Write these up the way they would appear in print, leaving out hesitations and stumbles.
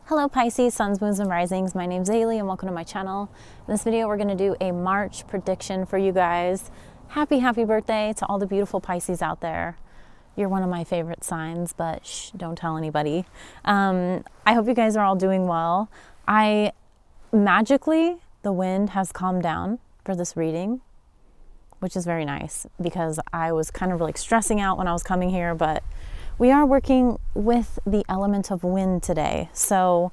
Hello Pisces, suns, moons, and risings. My name's Zayleigh and welcome to my channel. In this video, we're going to do a March prediction for you guys. Happy birthday to all the beautiful Pisces out there. You're one of my favorite signs, but shh, don't tell anybody. I hope you guys are all doing well. Magically, the wind has calmed down for this reading, which is very nice because I was kind of like stressing out when I was coming here, but we are working with the element of wind today. So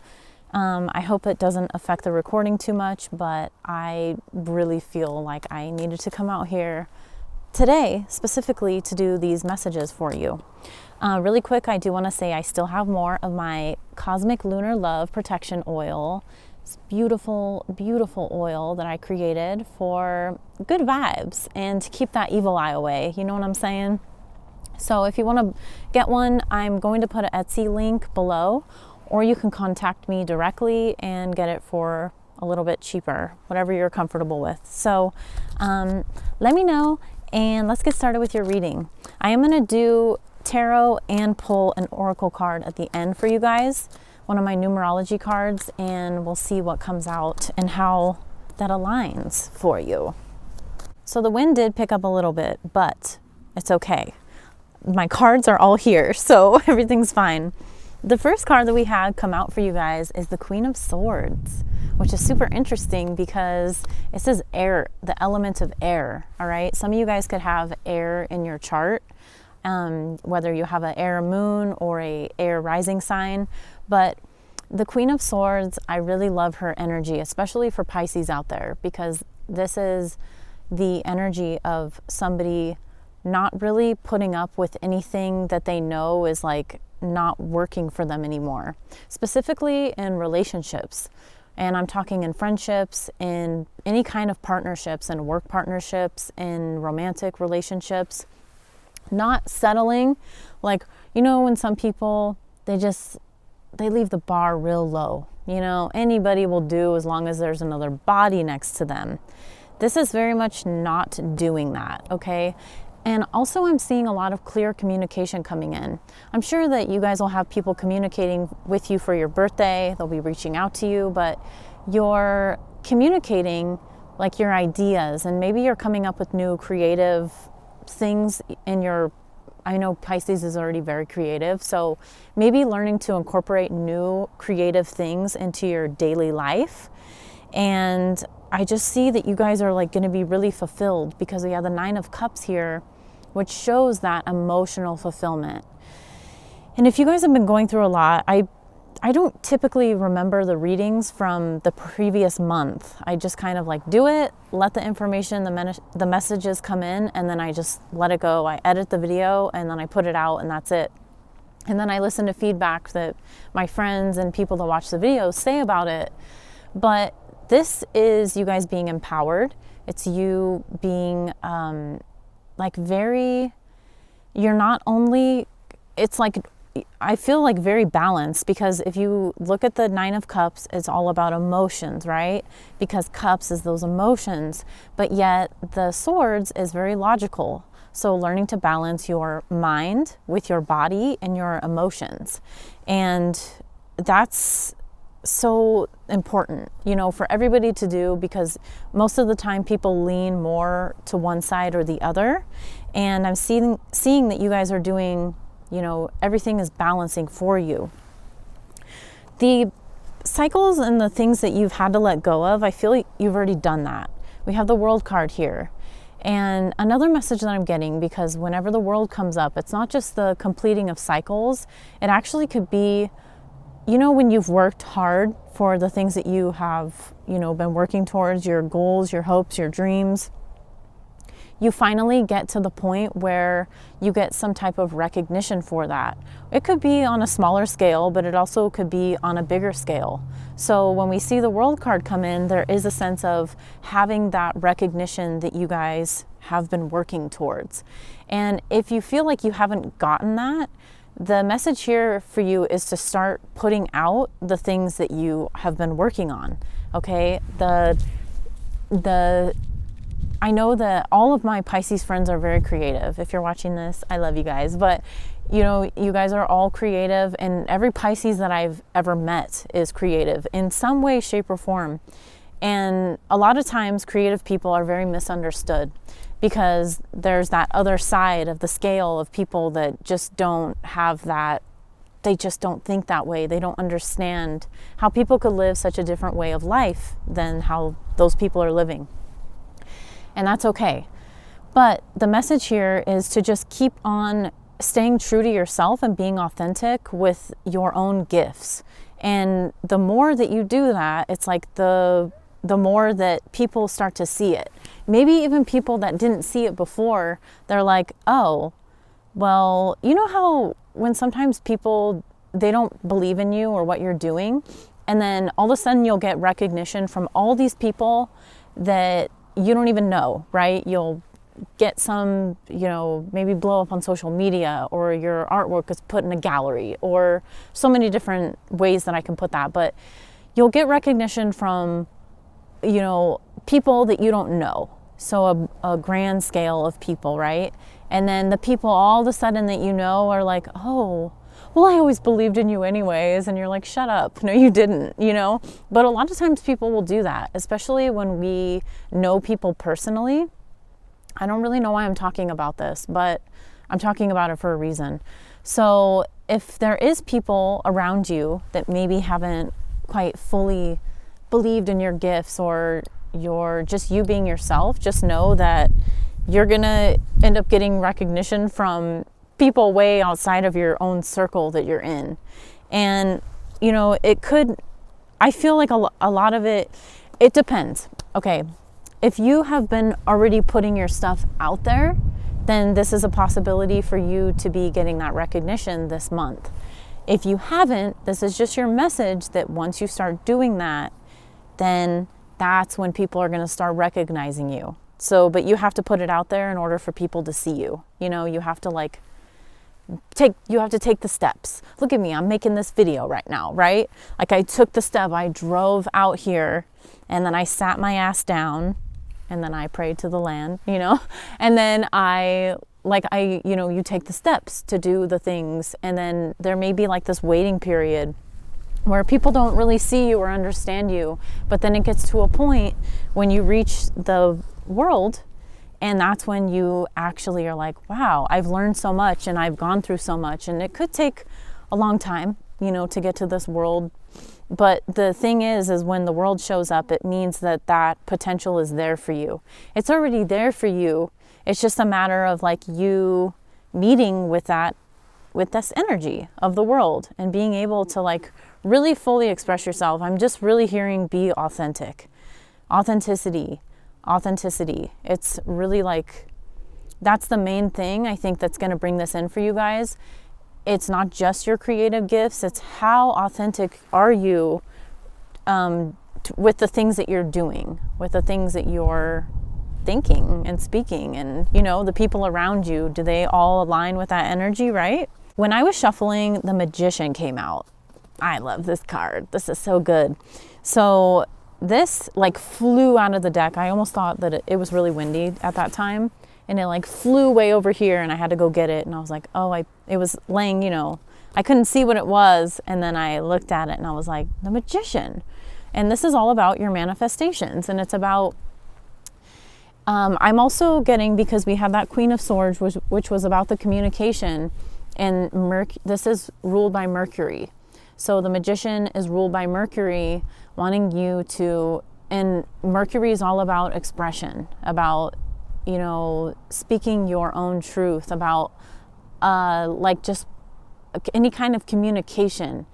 I hope it doesn't affect the recording too much, but I really feel like I needed to come out here today specifically to do these messages for you. Really quick, I do want to say I still have more of my Cosmic Lunar Love Protection Oil. It's beautiful, beautiful oil that I created for good vibes and to keep that evil eye away. You know what I'm saying? So if you want to get one, I'm going to put an Etsy link below, or you can contact me directly and get it for a little bit cheaper, whatever you're comfortable with. So let me know and let's get started with your reading. I am going to do tarot and pull an oracle card at the end for you guys, one of my numerology cards, and we'll see what comes out and how that aligns for you. So the wind did pick up a little bit, but it's okay. My cards are all here, so everything's fine. The first card that we had come out for you guys is the Queen of Swords, which is super interesting because it says air, the element of air, all right? Some of you guys could have air in your chart, whether you have an air moon or a air rising sign, but the Queen of Swords, I really love her energy, especially for Pisces out there, because this is the energy of somebody not really putting up with anything that they know is like not working for them anymore, specifically in relationships. And I'm talking in friendships, in any kind of partnerships, and work partnerships, in romantic relationships, not settling. Like, you know, when some people, they leave the bar real low, you know, anybody will do as long as there's another body next to them. This is very much not doing that, okay? And also I'm seeing a lot of clear communication coming in. I'm sure that you guys will have people communicating with you for your birthday. They'll be reaching out to you, but you're communicating like your ideas, and maybe you're coming up with new creative things in your, I know Pisces is already very creative, so maybe learning to incorporate new creative things into your daily life. And I just see that you guys are like going to be really fulfilled because we have the Nine of Cups here, which shows that emotional fulfillment. And if you guys have been going through a lot, I don't typically remember the readings from the previous month. I just kind of like do it, let the information, the messages come in, and then I just let it go. I edit the video and then I put it out and that's it. And then I listen to feedback that my friends and people that watch the videos say about it. But this is you guys being empowered. It's you being like you're not only, it's like, I feel like very balanced, because if you look at the Nine of Cups, it's all about emotions, right? Because cups is those emotions, but yet the swords is very logical. So learning to balance your mind with your body and your emotions. And that's so important, you know, for everybody to do, because most of the time people lean more to one side or the other. And I'm seeing that you guys are doing, you know, everything is balancing for you. The cycles and the things that you've had to let go of, I feel like you've already done that. We have the World card here. And another message that I'm getting, because whenever the World comes up, it's not just the completing of cycles, it actually could be, you know, when you've worked hard for the things that you have, you know, been working towards, your goals, your hopes, your dreams, you finally get to the point where you get some type of recognition for that. It could be on a smaller scale, but it also could be on a bigger scale. So when we see the World card come in, there is a sense of having that recognition that you guys have been working towards. And if you feel like you haven't gotten that, the message here for you is to start putting out the things that you have been working on, okay? I know that all of my Pisces friends are very creative. If you're watching this, I love you guys. But, you know, you guys are all creative, and every Pisces that I've ever met is creative in some way, shape, or form. And a lot of times creative people are very misunderstood because there's that other side of the scale of people that just don't have that. They just don't think that way. They don't understand how people could live such a different way of life than how those people are living. And that's okay. But the message here is to just keep on staying true to yourself and being authentic with your own gifts. And the more that you do that, it's like the more that people start to see it. Maybe even people that didn't see it before, they're like, oh, well, you know how when sometimes people, they don't believe in you or what you're doing, and then all of a sudden you'll get recognition from all these people that you don't even know, right? You'll get some, you know, maybe blow up on social media, or your artwork is put in a gallery, or so many different ways that I can put that. But you'll get recognition from, you know, people that you don't know. So a grand scale of people, right? And then the people all of a sudden that you know are like, oh, well, I always believed in you anyways. And you're like, shut up. No, you didn't, you know? But a lot of times people will do that, especially when we know people personally. I don't really know why I'm talking about this, but I'm talking about it for a reason. So if there is people around you that maybe haven't quite fully believed in your gifts, or you're just you being yourself, just know that you're gonna end up getting recognition from people way outside of your own circle that you're in. And, you know, it could, I feel like a lot of it depends. Okay, if you have been already putting your stuff out there, then this is a possibility for you to be getting that recognition this month. If you haven't, this is just your message that once you start doing that, then that's when people are going to start recognizing you. So, but you have to put it out there in order for people to see you. You know, you have to take the steps. Look at me, I'm making this video right now, right? Like I took the step, I drove out here, and then I sat my ass down, and then I prayed to the land, you know, and then you know, you take the steps to do the things, and then there may be like this waiting period where people don't really see you or understand you, but then it gets to a point when you reach the world, and that's when you actually are like, wow, I've learned so much and I've gone through so much. And it could take a long time, you know, to get to this world. But the thing is when the world shows up, it means that that potential is there for you. It's already there for you. It's just a matter of like you meeting with this energy of the world and being able to like really fully express yourself. I'm just really hearing be authentic. Authenticity. It's really like, that's the main thing I think that's going to bring this in for you guys. It's not just your creative gifts. It's how authentic are you with the things that you're doing, with the things that you're thinking and speaking, and, you know, the people around you, do they all align with that energy, right? When I was shuffling, the Magician came out. I love this card. This is so good. So this like flew out of the deck. I almost thought that it was really windy at that time, and it like flew way over here, and I had to go get it. And I was like, oh, it was laying, you know, I couldn't see what it was. And then I looked at it and I was like, the Magician. And this is all about your manifestations. And it's about, I'm also getting, because we have that Queen of Swords, which was about the communication, and this is ruled by Mercury. So the Magician is ruled by Mercury, wanting you to, and Mercury is all about expression, about, you know, speaking your own truth, about like just any kind of communication.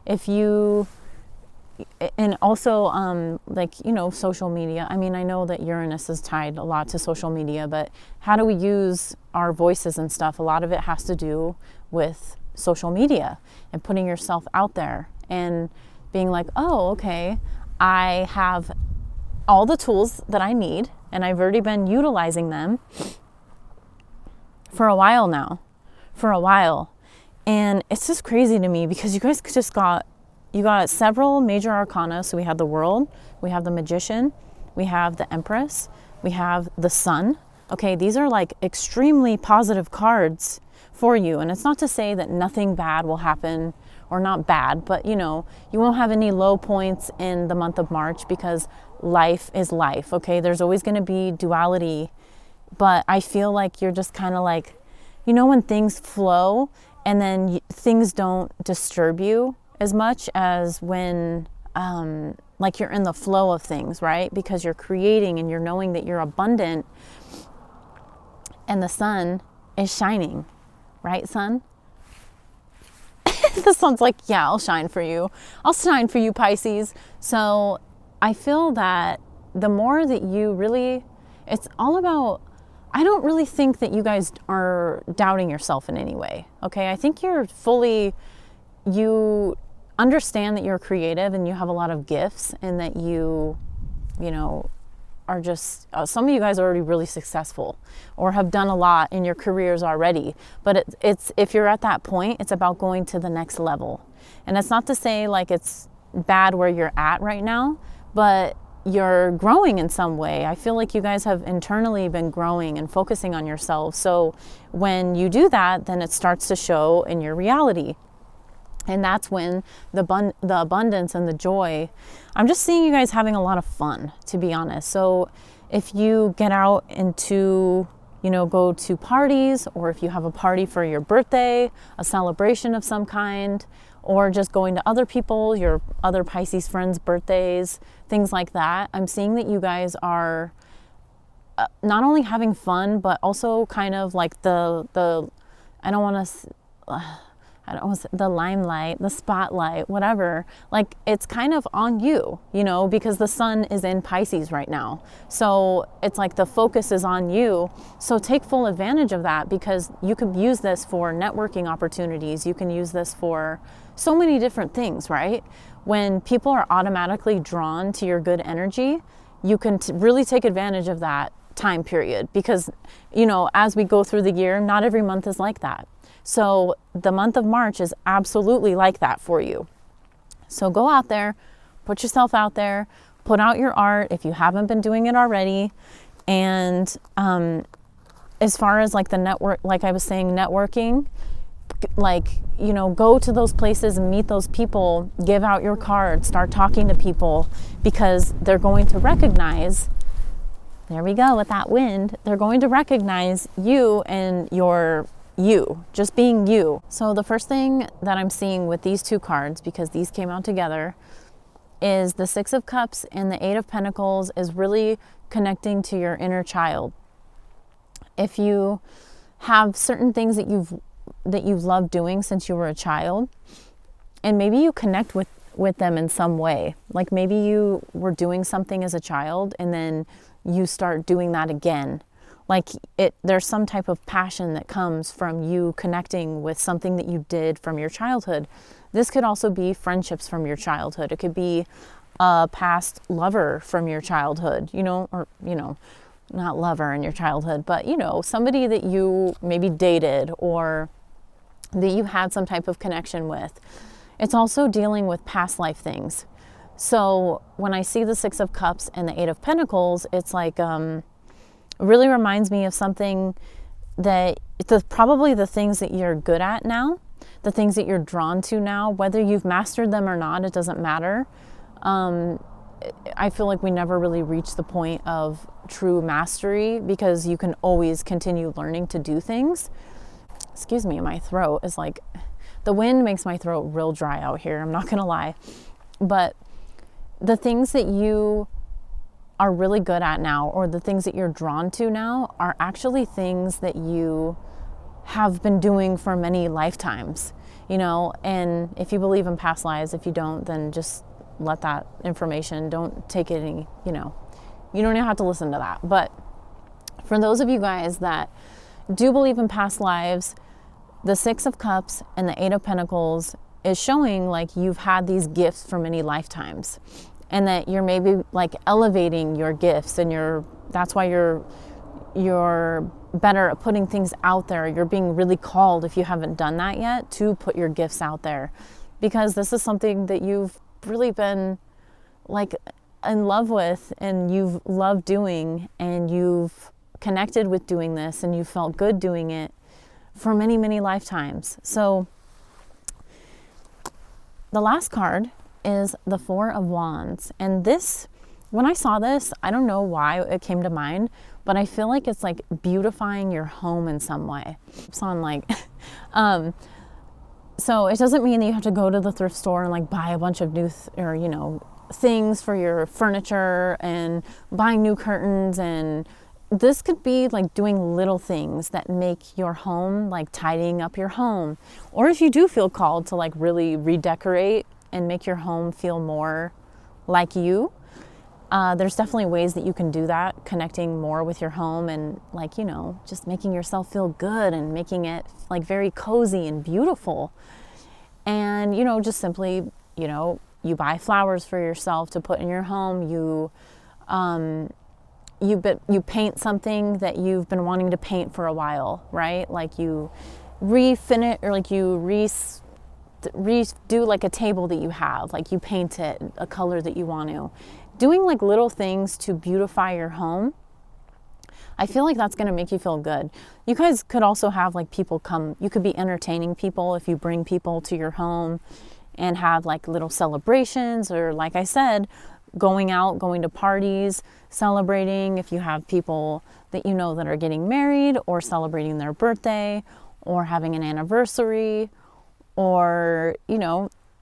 If you, and also like, you know, social media. I mean, I know that Uranus is tied a lot to social media, but how do we use our voices and stuff? A lot of it has to do with social media and putting yourself out there and being like, oh, okay, I have all the tools that I need, and I've already been utilizing them for a while now, And it's just crazy to me because you guys just you got several major arcana. So we have the World, we have the Magician, we have the Empress, We have the Sun. Okay, these are like extremely positive cards for you. And it's not to say that nothing bad will happen, or not bad, but you know, you won't have any low points in the month of March, because life is life, okay? There's always going to be duality, but I feel like you're just kind of like, you know, when things flow and then things don't disturb you as much as when like you're in the flow of things, right? Because you're creating and you're knowing that you're abundant and the sun is shining, right, sun? The sun's like, yeah, I'll shine for you. I'll shine for you, Pisces. So I feel that the more that you really, it's all about, I don't really think that you guys are doubting yourself in any way, okay? I think you're fully, you understand that you're creative and you have a lot of gifts, and that you know, are just, some of you guys are already really successful or have done a lot in your careers already. But it's if you're at that point, it's about going to the next level. And it's not to say like it's bad where you're at right now, but you're growing in some way. I feel like you guys have internally been growing and focusing on yourselves. So when you do that, then it starts to show in your reality. And that's when the abundance and the joy, I'm just seeing you guys having a lot of fun, to be honest. So if you get out into, you know, go to parties, or if you have a party for your birthday, a celebration of some kind, or just going to other people, your other Pisces friends' birthdays, things like that, I'm seeing that you guys are not only having fun, but also kind of like the limelight, the spotlight, whatever, like it's kind of on you, you know, because the sun is in Pisces right now. So it's like the focus is on you. So take full advantage of that, because you could use this for networking opportunities. You can use this for so many different things, right? When people are automatically drawn to your good energy, you can really take advantage of that time period, because, you know, as we go through the year, not every month is like that. So the month of March is absolutely like that for you. So go out there, put yourself out there, put out your art if you haven't been doing it already. And as far as like the network, like I was saying, networking, like, you know, go to those places and meet those people, give out your cards, start talking to people, because they're going to recognize, there we go with that wind, they're going to recognize you and your you, just being you. So the first thing that I'm seeing with these two cards, because these came out together, is the Six of Cups and the Eight of Pentacles is really connecting to your inner child. If you have certain things that you've loved doing since you were a child, and maybe you connect with them in some way, like maybe you were doing something as a child and then you start doing that again. Like there's some type of passion that comes from you connecting with something that you did from your childhood. This could also be friendships from your childhood. It could be a past lover from your childhood, you know, or, you know, not lover in your childhood, but, you know, somebody that you maybe dated or that you had some type of connection with. It's also dealing with past life things. So when I see the Six of Cups and the Eight of Pentacles, it's like, really reminds me of something that probably the things that you're good at now, the things that you're drawn to now, whether you've mastered them or not, it doesn't matter. I feel like we never really reach the point of true mastery, because you can always continue learning to do things. Excuse me, my throat is like, the wind makes my throat real dry out here, I'm not gonna lie. But the things that you are really good at now, or the things that you're drawn to now, are actually things that you have been doing for many lifetimes, you know. And if you believe in past lives, if you don't, then just let that information, don't take it any, you know, you don't even have to listen to that. But for those of you guys that do believe in past lives, the Six of Cups and the Eight of Pentacles is showing like you've had these gifts for many lifetimes, and that you're maybe like elevating your gifts, and that's why you're better at putting things out there. You're being really called, if you haven't done that yet, to put your gifts out there, because this is something that you've really been like in love with and you've loved doing and you've connected with doing this and you felt good doing it for many, many lifetimes. So the last card is the Four of Wands. And this, when I saw this, I don't know why it came to mind, but I feel like it's like beautifying your home in some way. So I'm like, so it doesn't mean that you have to go to the thrift store and like buy a bunch of new things for your furniture and buying new curtains. And this could be like doing little things that make your home, like tidying up your home. Or if you do feel called to like really redecorate and make your home feel more like you, there's definitely ways that you can do that, connecting more with your home and like, just making yourself feel good and making it like very cozy and beautiful. And, just simply, you buy flowers for yourself to put in your home. You paint something that you've been wanting to paint for a while, right? Like you refinish or like you redo like a table that you have, like you paint it a color that you want to. Doing like little things to beautify your home, I feel like that's going to make you feel good. You guys could also have like people come, you could be entertaining people if you bring people to your home and have like little celebrations, or like I said, going out, going to parties, celebrating if you have people that that are getting married or celebrating their birthday or having an anniversary, or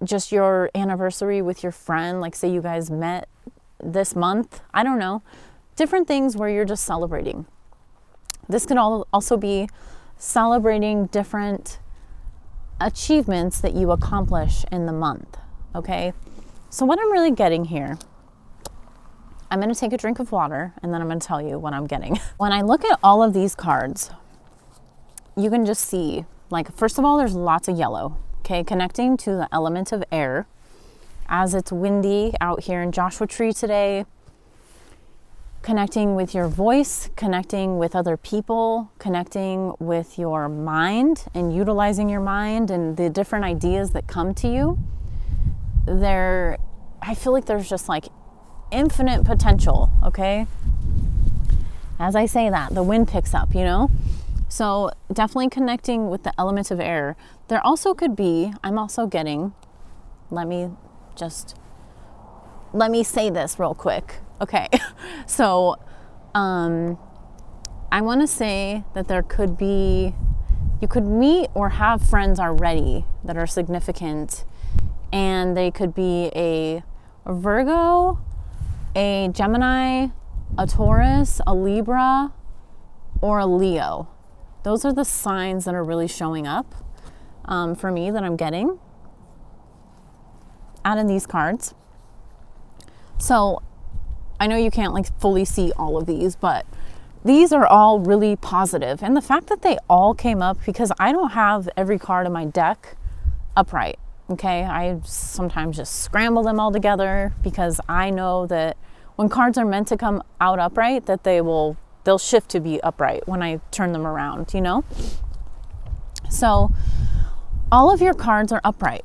just your anniversary with your friend, like say you guys met this month, I don't know, different things where you're just celebrating. This could also be celebrating different achievements that you accomplish in the month. Okay, so what I'm really getting here, I'm going to take a drink of water and then I'm going to tell you what I'm getting. When I look at all of these cards, you can just see, like, first of all, there's lots of yellow, okay, connecting to the element of air. As it's windy out here in Joshua Tree today, connecting with your voice, connecting with other people, connecting with your mind and utilizing your mind and the different ideas that come to you. I feel like there's just like infinite potential, okay? As I say that, the wind picks up, So definitely connecting with the element of air. There also could be, I'm also getting, let me say this real quick. Okay. So, I want to say that there could be, you could meet or have friends already that are significant, and they could be a Virgo, a Gemini, a Taurus, a Libra, or a Leo. Those are the signs that are really showing up for me that I'm getting out of these cards. So I know you can't like fully see all of these, but these are all really positive. And the fact that they all came up, because I don't have every card in my deck upright. Okay, I sometimes just scramble them all together because I know that when cards are meant to come out upright, that they'll shift to be upright when I turn them around, So all of your cards are upright.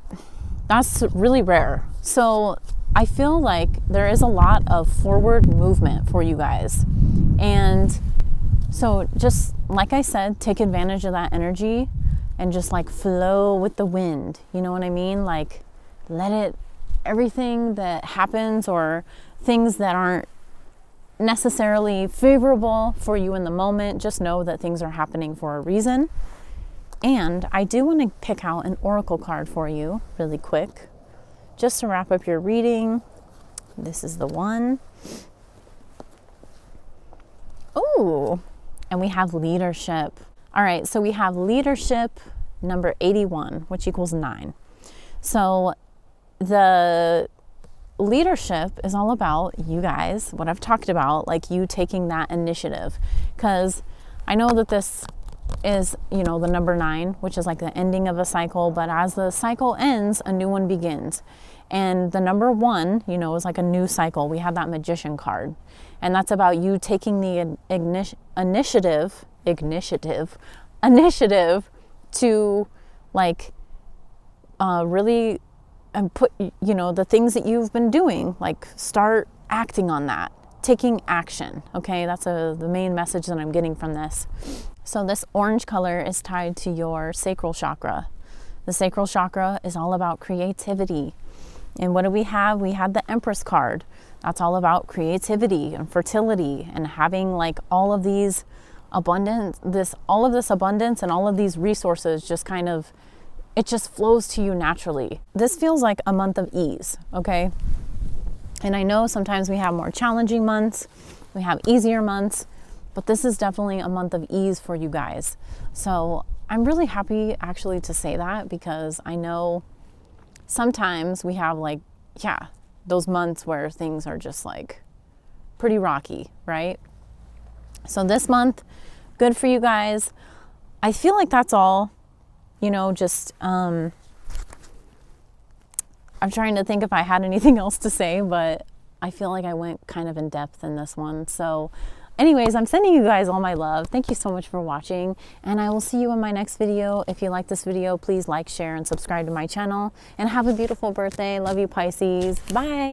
That's really rare. So I feel like there is a lot of forward movement for you guys. And so just like I said, take advantage of that energy and just like flow with the wind. You know what I mean? Like everything that happens or things that aren't necessarily favorable for you in the moment, just know that things are happening for a reason. And I do want to pick out an oracle card for you really quick, just to wrap up your reading. This is the one. Ooh, and we have leadership. All right, so we have leadership number 81, which equals 9. So the leadership is all about you guys, what I've talked about, like you taking that initiative. Because I know that this is, the number 9, which is like the ending of a cycle, but as the cycle ends, a new one begins. And the number 1, is like a new cycle. We have that Magician card, and that's about you taking the initiative to like really put, the things that you've been doing, like start acting on that, taking action. Okay, that's the main message that I'm getting from this. So this orange color is tied to your sacral chakra. The sacral chakra is all about creativity. And what do we have? We had the Empress card. That's all about creativity and fertility and having like all of these abundance, all of this abundance and all of these resources just kind of, it just flows to you naturally. This feels like a month of ease, okay? And I know sometimes we have more challenging months, we have easier months, but this is definitely a month of ease for you guys. So I'm really happy actually to say that, because I know sometimes we have like, yeah, those months where things are just like pretty rocky, right? So this month, good for you guys. I feel like that's all, you know, just, I'm trying to think if I had anything else to say, but I feel like I went kind of in depth in this one. So anyways, I'm sending you guys all my love. Thank you so much for watching, and I will see you in my next video. If you like this video, please like, share, and subscribe to my channel. And have a beautiful birthday. Love you, Pisces. Bye.